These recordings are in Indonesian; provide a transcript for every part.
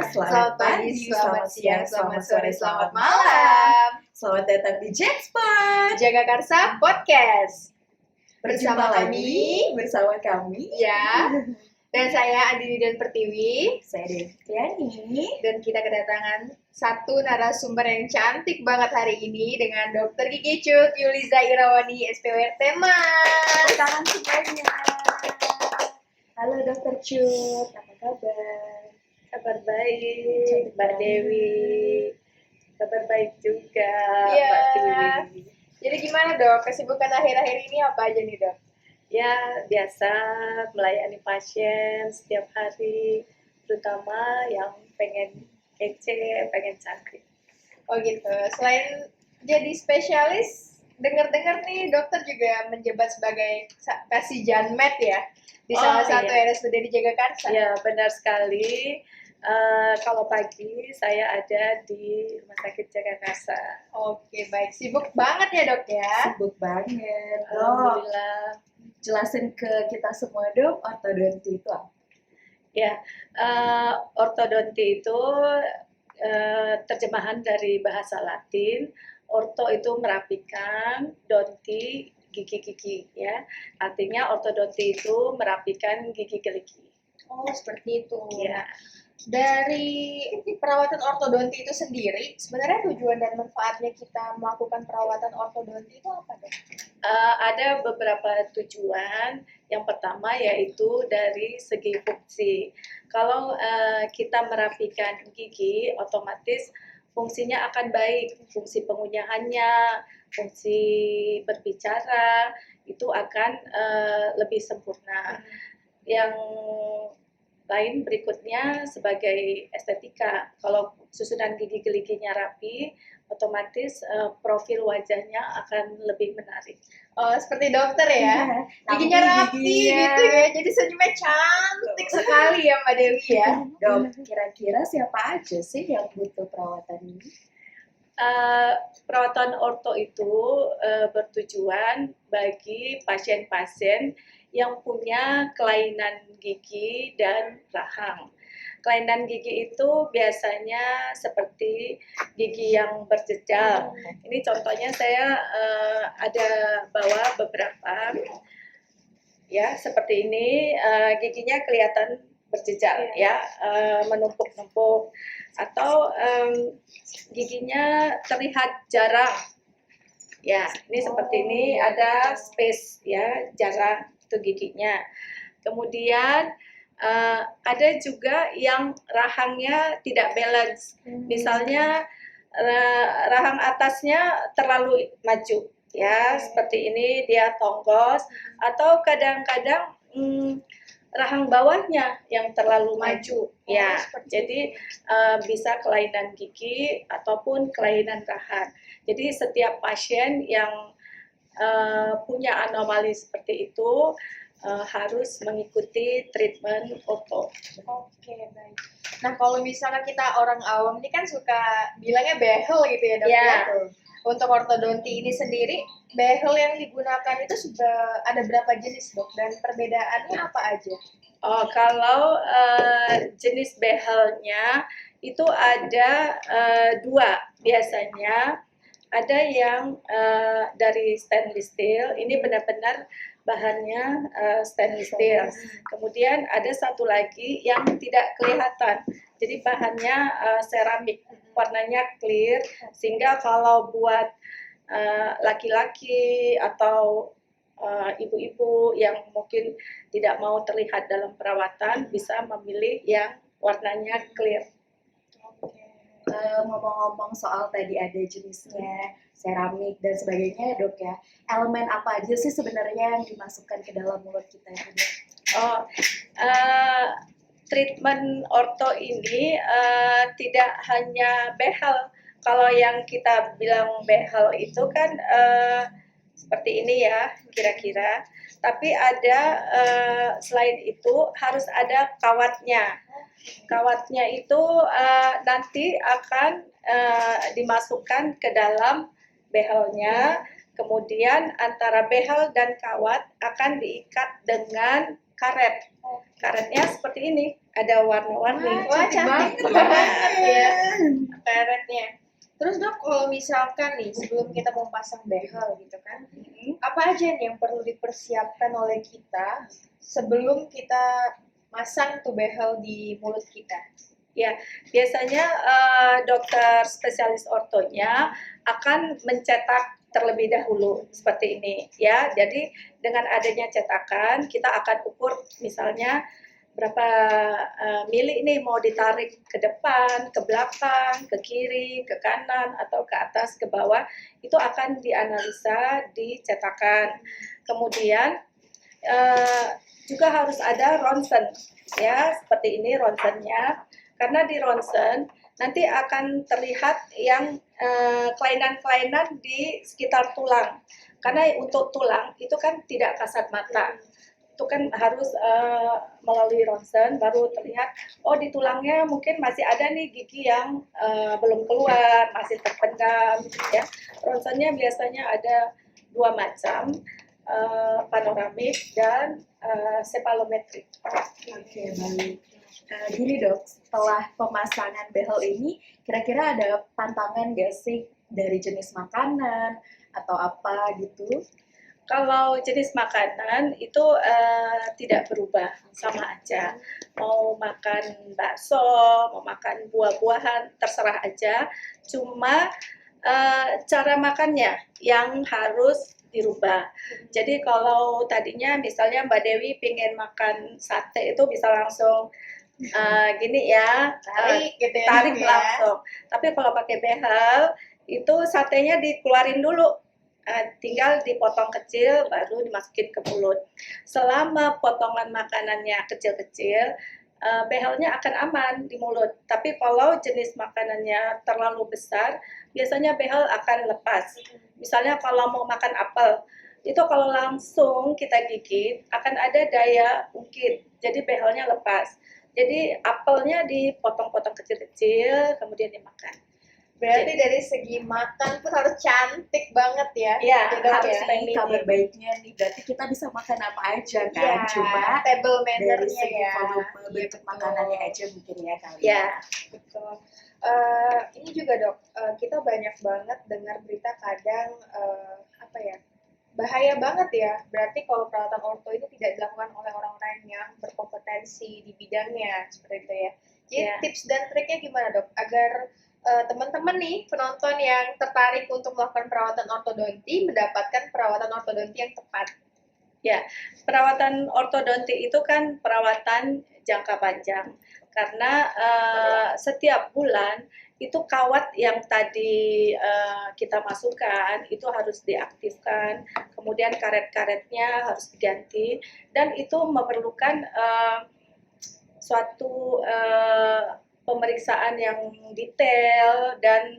Selamat pagi, selamat siang, selamat sore, selamat malam. Selamat datang di Jackpot. Jagakarsa Podcast. Berjumpa lagi bersama kami. Ya. Dan saya Andini dan Pertiwi. Saya Deviani. Dan kita kedatangan satu narasumber yang cantik banget hari ini dengan Dr. Gigi Cut Yuliza Irawani, SPWR Teman. Tangan semuanya. Halo Dr. Cut, apa kabar? Kabar baik, Mbak Dewi. Kabar baik juga, Iya. Mbak Tiwi. Jadi gimana dok, kesibukan akhir-akhir ini apa aja nih dok? Ya, biasa melayani pasien setiap hari, terutama yang pengen kece, pengen cantik. Oh gitu, selain jadi spesialis, dengar-dengar nih dokter juga menjabat sebagai kasih janmet ya di salah satu RSUD di Jagakarsa. Ya, benar sekali. Kalau pagi saya ada di Rumah Sakit Jagakarsa. Oke, baik. Sibuk banget ya dok ya? Sibuk banget. Alhamdulillah. Jelasin ke kita semua dok, ortodonti itu apa? Ya, ortodonti itu terjemahan dari bahasa Latin. Orto itu merapikan, donti gigi-gigi ya. Artinya ortodonti itu merapikan gigi keliki. Oh seperti itu. Ya. Dari perawatan ortodonti itu sendiri, sebenarnya tujuan dan manfaatnya kita melakukan perawatan ortodonti itu apa dok? Ada beberapa tujuan. Yang pertama yaitu dari segi fungsi. Kalau kita merapikan gigi, otomatis fungsinya akan baik. Fungsi pengunyahannya, fungsi berbicara itu akan lebih sempurna. Yang lain berikutnya sebagai estetika. Kalau susunan gigi geliginya rapi, otomatis profil wajahnya akan lebih menarik. Oh, seperti dokter ya, giginya rapi gitu ya, jadi senyumnya cantik sekali ya Mbak Dewi ya. Dok, kira-kira siapa aja sih yang butuh perawatan ini? Perawatan orto itu bertujuan bagi pasien-pasien yang punya kelainan gigi dan rahang. Kelainan gigi itu biasanya seperti gigi yang berjejal. Ini contohnya saya ada bawa beberapa, ya seperti ini, giginya kelihatan berjejal, ya, menumpuk-numpuk, atau giginya terlihat jarang. Ya, ini seperti ini, ada space, ya, jarang itu giginya. Kemudian ada juga yang rahangnya tidak balance. Misalnya rahang atasnya terlalu maju, ya, seperti ini dia tonggos, atau kadang-kadang rahang bawahnya yang terlalu maju, ya. Jadi bisa kelainan gigi ataupun kelainan rahang. Jadi setiap pasien yang punya anomali seperti itu harus mengikuti treatment orto. Oke, baik. Nah, kalau misalnya kita orang awam ini kan suka bilangnya behel gitu ya dok ya. Untuk ortodonti ini sendiri, behel yang digunakan itu sudah ada berapa jenis dok? Dan perbedaannya apa aja? Oh, kalau jenis behelnya itu ada dua biasanya. Ada yang dari stainless steel, ini benar-benar bahannya stainless steel. Kemudian ada satu lagi yang tidak kelihatan, jadi bahannya seramik, warnanya clear, sehingga kalau buat laki-laki atau ibu-ibu yang mungkin tidak mau terlihat dalam perawatan bisa memilih yang warnanya clear. Ngomong-ngomong soal tadi ada jenisnya seramik dan sebagainya dok ya, elemen apa aja sih sebenarnya yang dimasukkan ke dalam mulut kita ya dok? Oh, treatment orto ini tidak hanya behel. Kalau yang kita bilang behel itu kan seperti ini ya kira-kira, tapi ada selain itu harus ada kawatnya. Kawatnya itu nanti akan dimasukkan ke dalam behelnya, Kemudian antara behel dan kawat akan diikat dengan karet. Karetnya seperti ini, ada warna-warni. Wah, cantik banget ya karetnya. Terus dok, kalau misalkan nih sebelum kita mau pasang behel gitu kan, apa aja nih yang perlu dipersiapkan oleh kita sebelum kita masang tuh behel di mulut kita? Ya, biasanya dokter spesialis ortonya akan mencetak terlebih dahulu seperti ini ya. Jadi dengan adanya cetakan kita akan ukur misalnya berapa mili nih mau ditarik ke depan, ke belakang, ke kiri, ke kanan atau ke atas, ke bawah, itu akan dianalisa di cetakan. Kemudian juga harus ada ronsen ya, seperti ini ronsennya. Karena di ronsen nanti akan terlihat yang kelainan-kelainan di sekitar tulang. Karena untuk tulang itu kan tidak kasat mata. Itu kan harus melalui ronsen baru terlihat, oh di tulangnya mungkin masih ada nih gigi yang belum keluar, masih terpendam ya. Ronsennya biasanya ada 2 macam, panoramik dan cephalomètric. Oke, baik. Gini dok, setelah pemasangan behel ini, kira-kira ada pantangan nggak sih dari jenis makanan atau apa gitu? Kalau jenis makanan itu tidak berubah, sama aja. Mau makan bakso, mau makan buah-buahan, terserah aja. Cuma cara makannya yang harus dirubah. Jadi kalau tadinya misalnya Mbak Dewi pengen makan sate itu bisa langsung gini ya, Tarik gitu ya, tarik ya. langsung. Tapi kalau pakai behel itu satenya dikeluarin dulu. Tinggal dipotong kecil baru dimasukin ke mulut. Selama potongan makanannya kecil-kecil, behelnya akan aman di mulut. Tapi kalau jenis makanannya terlalu besar, biasanya behel akan lepas. Misalnya kalau mau makan apel, itu kalau langsung kita gigit akan ada daya ungkit, jadi behelnya lepas. Jadi apelnya dipotong-potong kecil-kecil, kemudian dimakan. Berarti dari segi makan pun harus cantik banget ya. Ya, gitu, harus ya. Ini kabar baiknya nih, berarti kita bisa makan apa aja kan? Ya, Cuma table dari manner-nya segi ya. volume Iya, bentuk betul. makanannya aja mungkin ya kali. Ya, Betul. Ini juga dok, kita banyak banget dengar berita kadang apa ya, bahaya banget ya. Berarti kalau perawatan orto itu tidak dilakukan oleh orang-orang yang berkompetensi di bidangnya seperti itu ya. Jadi Ya. tips dan triknya gimana dok agar teman-teman nih penonton yang tertarik untuk melakukan perawatan ortodonti mendapatkan perawatan ortodonti yang tepat? Ya, perawatan ortodonti itu kan perawatan jangka panjang karena setiap bulan itu kawat yang tadi kita masukkan itu harus diaktifkan, kemudian karet-karetnya harus diganti dan itu memerlukan suatu pemeriksaan yang detail dan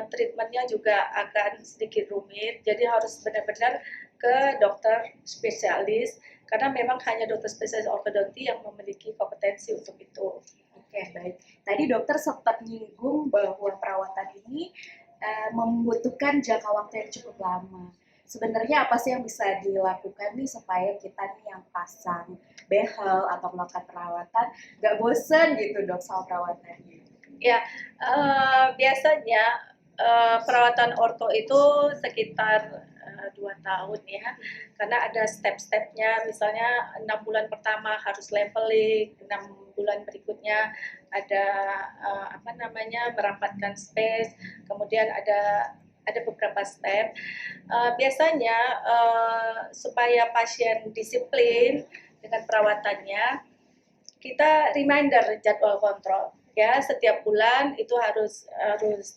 treatmentnya juga akan sedikit rumit, jadi harus benar-benar ke dokter spesialis karena memang hanya dokter spesialis ortodonti yang memiliki kompetensi untuk itu. Oke, baik. Tadi dokter sempat nyinggung bahwa perawatan ini membutuhkan jangka waktu yang cukup lama. Sebenarnya apa sih yang bisa dilakukan nih supaya kita nih yang pasang behel atau melakukan perawatan nggak bosen gitu dok sama perawatannya? Ya, biasanya perawatan orto itu sekitar 2 tahun ya, karena ada step-stepnya, misalnya 6 bulan pertama harus leveling, 6 bulan berikutnya ada merapatkan space, kemudian ada beberapa step. Biasanya supaya pasien disiplin dengan perawatannya, kita reminder jadwal kontrol. Ya, setiap bulan itu harus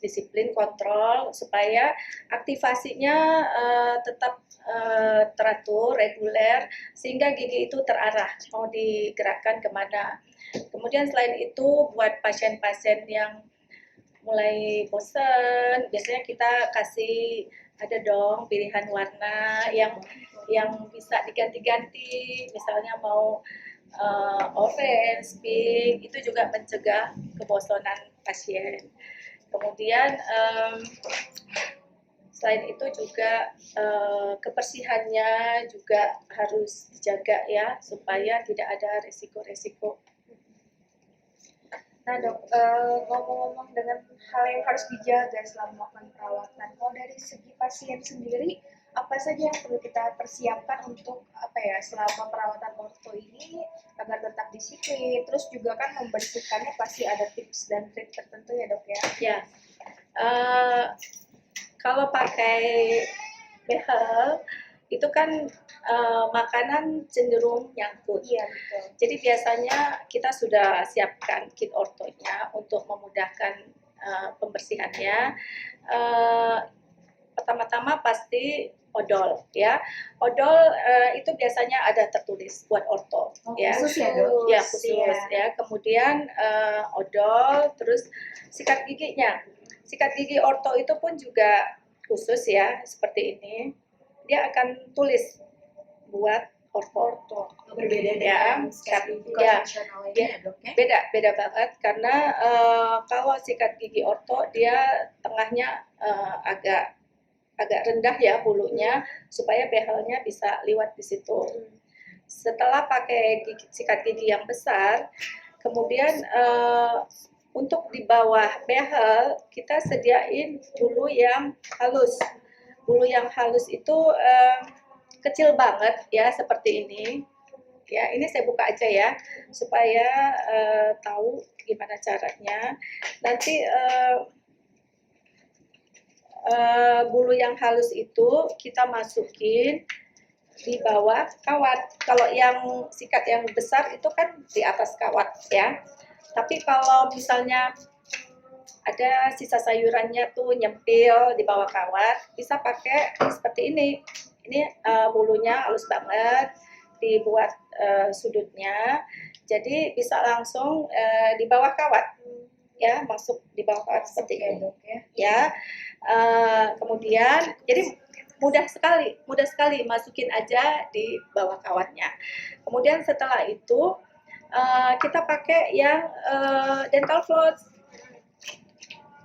disiplin kontrol supaya aktivasinya tetap teratur, reguler, sehingga gigi itu terarah mau digerakkan kemana. Kemudian selain itu buat pasien-pasien yang mulai bosan, biasanya kita kasih ada dong pilihan warna yang bisa diganti-ganti, misalnya mau orange, pink, itu juga mencegah kebosanan pasien. Kemudian Selain itu juga kebersihannya juga harus dijaga ya, supaya tidak ada resiko-resiko. Nah dok, ngomong-ngomong dengan hal yang harus dijaga selama melakukan perawatan, kalau dari segi pasien sendiri, apa saja yang perlu kita persiapkan untuk apa ya selama perawatan orto ini agar tetap disiplin, terus juga kan membersihkannya pasti ada tips dan trik tertentu ya dok ya? Ya, eh, kalau pakai behel itu kan makanan cenderung nyangkut. Iya betul. Jadi biasanya kita sudah siapkan kit ortonya untuk memudahkan pembersihannya. Pertama-tama pasti odol ya. Odol itu biasanya ada tertulis buat orto ya. Khusus ya dok? Ya khusus ya. Kemudian odol, terus sikat giginya. Sikat gigi orto itu pun juga khusus ya, seperti ini. Dia akan tulis buat orto. Berbeda Ya, dengan sikat gigi ya, konvensional lainnya ya dok ya? beda banget karena kalau sikat gigi orto dia tengahnya agak rendah ya bulunya supaya behelnya bisa liwat di situ. Setelah pakai sikat gigi yang besar, kemudian untuk di bawah behel kita sediain bulu yang halus. Bulu yang halus itu kecil banget ya, seperti ini. Ya, ini saya buka aja ya supaya tahu gimana caranya. Nanti bulu yang halus itu kita masukin di bawah kawat. Kalau yang sikat yang besar itu kan di atas kawat ya. Tapi kalau misalnya ada sisa sayurannya tuh nyempil di bawah kawat, bisa pakai seperti ini. Ini bulunya halus banget, dibuat sudutnya, jadi bisa langsung di bawah kawat ya, masuk di bawah kawat seperti ini ya. Kemudian jadi mudah sekali masukin aja di bawah kawatnya. Kemudian setelah itu kita pakai yang dental floss.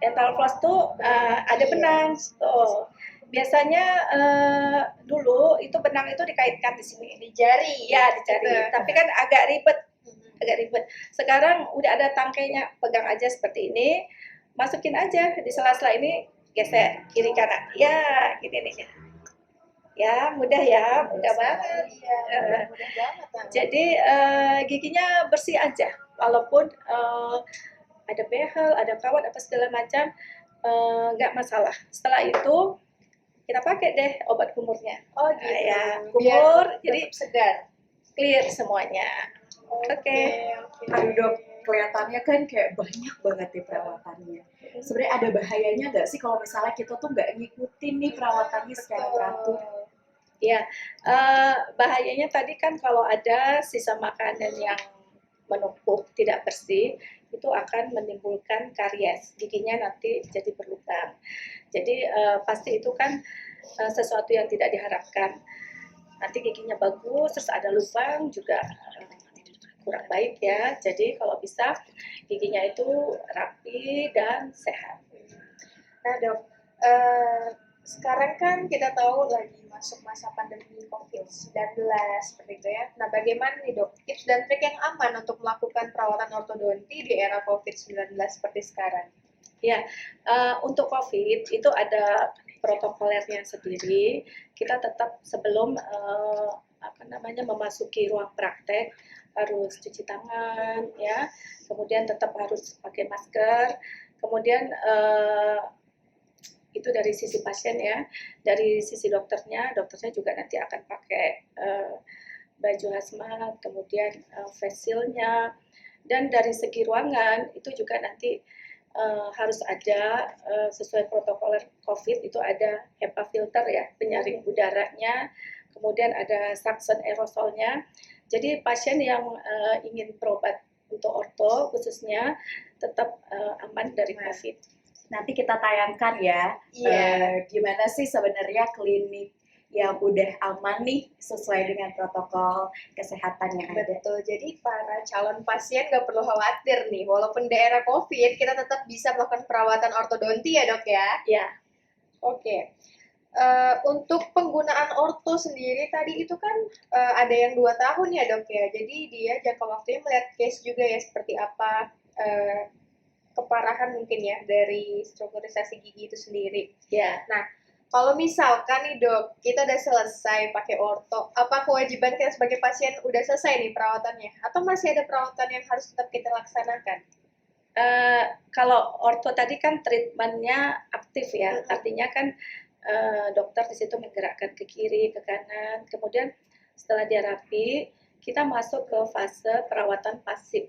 Dental floss tuh ada benang tuh. Biasanya dulu itu benang itu dikaitkan di sini, Di jari ya di jari. gitu. Tapi kan agak ribet. Sekarang udah ada tangkainya, pegang aja seperti ini, masukin aja di sela-sela ini, gesek kiri kanan. Ya, gini nih. Ya, mudah ya, mudah banget. Iya, mudah banget. Jadi giginya bersih aja, walaupun ada behel, ada kawat, apa segala macam, nggak masalah. Setelah itu kita pakai deh obat kumurnya. Oh gitu. Ya, Biar kumur, tetap jadi segar. clear semuanya. Oke. Aduh dok, kelihatannya kan kayak banyak banget nih perawatannya. Sebenarnya ada bahayanya nggak sih kalau misalnya kita tuh nggak ngikutin nih perawatannya secara teratur? Ya, bahayanya tadi kan kalau ada sisa makanan yang menumpuk tidak bersih, itu akan menimbulkan karies, giginya nanti jadi berlubang. Jadi pasti itu kan sesuatu yang tidak diharapkan. Nanti giginya bagus, terus ada lubang juga kurang baik ya. Jadi kalau bisa giginya itu rapi dan sehat. Nah dok, sekarang kan kita tahu lagi masuk masa pandemi COVID-19 seperti itu ya. Nah bagaimana nih dok, tips dan trik yang aman untuk melakukan perawatan ortodonti di era COVID-19 seperti sekarang? Ya, untuk COVID itu ada protokolernya sendiri. Kita tetap sebelum memasuki ruang praktek harus cuci tangan ya. Kemudian tetap harus pakai masker. Kemudian itu dari sisi pasien ya. Dari sisi dokternya juga nanti akan pakai baju hazmat, kemudian face shield-nya. Dan dari segi ruangan itu juga nanti harus ada sesuai protokol COVID itu ada HEPA filter ya, penyaring udaranya, kemudian ada suction aerosolnya. Jadi pasien yang ingin berobat untuk orto khususnya tetap aman dari COVID. Nanti kita tayangkan ya, gimana sih sebenarnya klinik yang udah aman nih sesuai dengan protokol kesehatan yang ada. Betul, jadi para calon pasien nggak perlu khawatir nih, walaupun daerah COVID, kita tetap bisa melakukan perawatan ortodonti ya dok ya? Ya. Oke, Untuk penggunaan orto sendiri tadi itu kan ada yang 2 tahun ya dok ya, jadi dia jangka waktunya melihat case juga ya seperti apa keparahan mungkin ya dari strukturisasi gigi itu sendiri. Ya. Nah, kalau misalkan nih dok, kita udah selesai pakai orto, apa kewajiban kita sebagai pasien udah selesai nih perawatannya? Atau masih ada perawatan yang harus tetap kita laksanakan? Kalau orto tadi kan treatmentnya aktif ya, artinya kan dokter di situ menggerakkan ke kiri, ke kanan, kemudian setelah dia rapi, kita masuk ke fase perawatan pasif.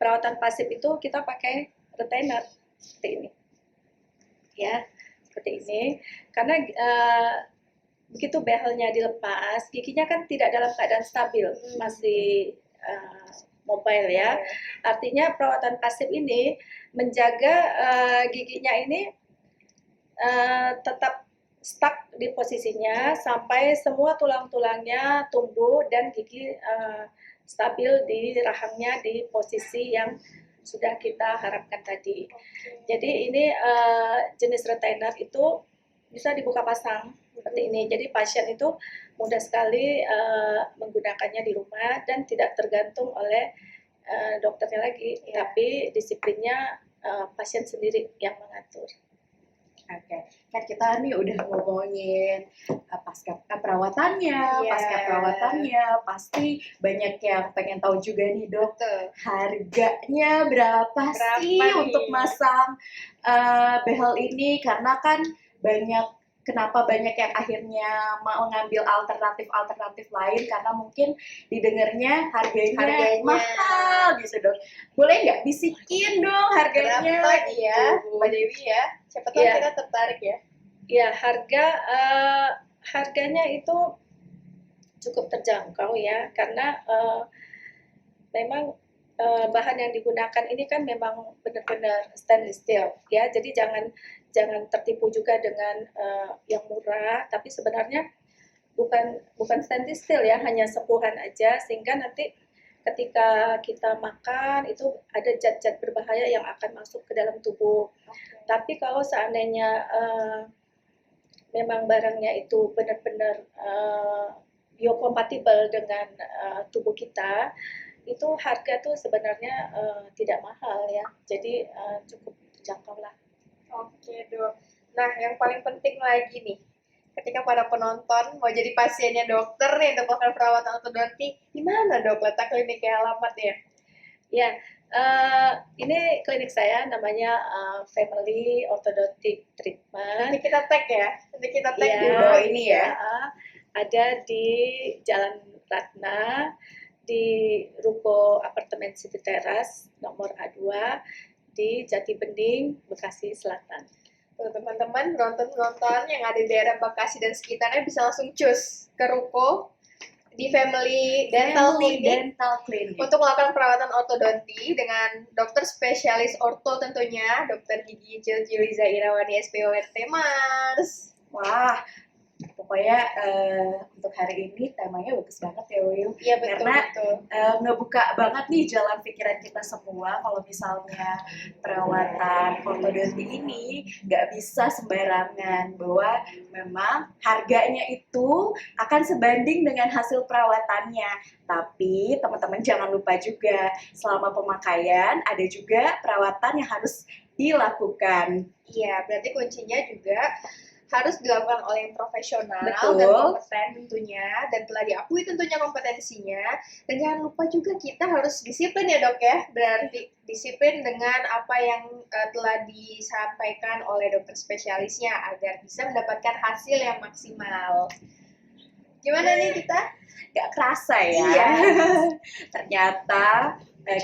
Perawatan pasif itu kita pakai retainer seperti ini, ya, seperti ini, karena begitu behelnya dilepas, giginya kan tidak dalam keadaan stabil, masih mobile ya. Artinya perawatan pasif ini menjaga giginya ini tetap stuck di posisinya sampai semua tulang-tulangnya tumbuh dan gigi stabil di rahangnya di posisi yang sudah kita harapkan tadi. Jadi ini jenis retainer itu bisa dibuka pasang seperti ini. Jadi pasien itu mudah sekali menggunakannya di rumah dan tidak tergantung oleh dokternya lagi, tapi disiplinnya pasien sendiri yang mengatur. Oke, kan kita nih udah ngomongin pasca perawatannya, pasti banyak yang pengen tahu juga nih dok, harganya berapa sih nih untuk masang behel ini? Karena kan kenapa banyak yang akhirnya mau ngambil alternatif lain karena mungkin didengarnya harganya mahal gitu dok. Boleh nggak bisikin dong harganya? Berapa ya, Mbak Dewi ya? Siapa tahu kita tertarik ya. Ya, harganya itu cukup terjangkau ya, karena memang bahan yang digunakan ini kan memang benar-benar stainless steel ya, jadi jangan tertipu juga dengan yang murah, tapi sebenarnya bukan stainless steel ya, hanya sepuhan aja, sehingga nanti ketika kita makan itu ada zat-zat berbahaya yang akan masuk ke dalam tubuh. Tapi kalau seandainya memang barangnya itu benar-benar biokompatibel dengan tubuh kita, itu harga tuh sebenarnya tidak mahal ya, jadi cukup terjangkau lah. Oke dok. Nah yang paling penting lagi nih, ketika para penonton mau jadi pasiennya dokter nih untuk melakukan perawatan ortodontik, di mana dok letak kliniknya, alamatnya? Ya, ini klinik saya namanya Family Orthodontic Treatment. Nanti kita tag ya, di ya, bawah ini ya. Ada di Jalan Ratna, di Ruko Apartemen City Terrace nomor A2 di Jati Bening, Bekasi Selatan. Tuh teman-teman, penonton yang ada di daerah Bekasi dan sekitarnya bisa langsung cus ke ruko di Family Dental Clinic untuk melakukan perawatan ortodonti dengan dokter spesialis orto tentunya, Dokter Gigi Jiliza Irawani SPORT Mars. Wah, pokoknya untuk hari ini temanya bagus banget ya Will. Iya betul. Karena ngebuka banget nih jalan pikiran kita semua kalau misalnya perawatan ortodonti ini nggak bisa sembarangan, bahwa memang harganya itu akan sebanding dengan hasil perawatannya. Tapi teman-teman jangan lupa juga selama pemakaian ada juga perawatan yang harus dilakukan. Iya, berarti kuncinya juga harus dilakukan oleh yang profesional. Betul. Dan kompeten tentunya, dan telah diakui tentunya kompetensinya. Dan jangan lupa juga kita harus disiplin ya dok ya, berarti disiplin dengan apa yang telah disampaikan oleh dokter spesialisnya agar bisa mendapatkan hasil yang maksimal. Gimana nih kita? Gak kerasa ya. Iya. Ternyata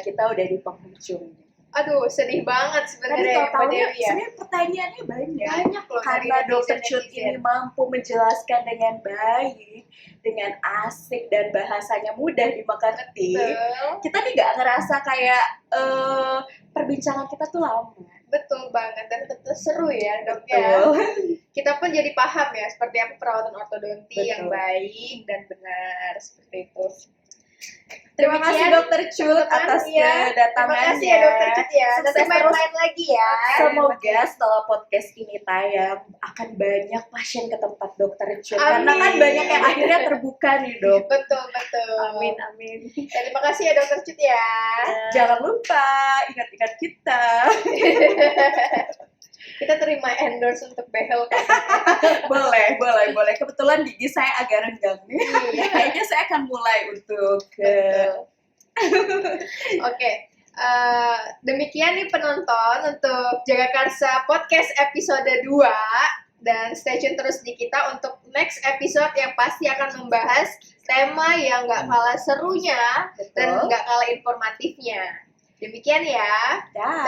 kita udah di penghujung. Aduh, sedih banget sebenarnya Mbak Dewi ya. Sebenarnya pertanyaannya banyak. Banyak loh. Karena Dokter Cut ini mampu menjelaskan dengan baik, dengan asik dan bahasanya mudah dimengerti. Kita nih gak ngerasa kayak perbincangan kita tuh lama. Betul banget, dan tentu seru ya dok ya. Kita pun jadi paham ya seperti apa perawatan ortodonti yang baik dan benar, seperti itu. Terima kasih Demikian, Dokter Cut atas ya. kedatangannya. Terima kasih ya Dokter Cut ya. Sukses Nanti main-main lagi ya. Semoga setelah podcast ini tayang akan banyak pasien ke tempat Dokter Cut. Karena kan Amin. banyak yang akhirnya terbuka nih dok. Betul, betul. Amin, amin. Ya, terima kasih ya Dokter Cut ya. Jangan lupa ingat-ingat kita. Kita terima endorse untuk behel kan. boleh. Kebetulan gigi saya agak renggang nih. Kayaknya saya akan mulai untuk Oke. Demikian nih penonton untuk Jaga Karsa Podcast episode 2. Dan stay tune terus di kita untuk next episode yang pasti akan membahas tema yang gak kalah serunya dan Betul. gak kalah informatifnya. Demikian ya. Dah.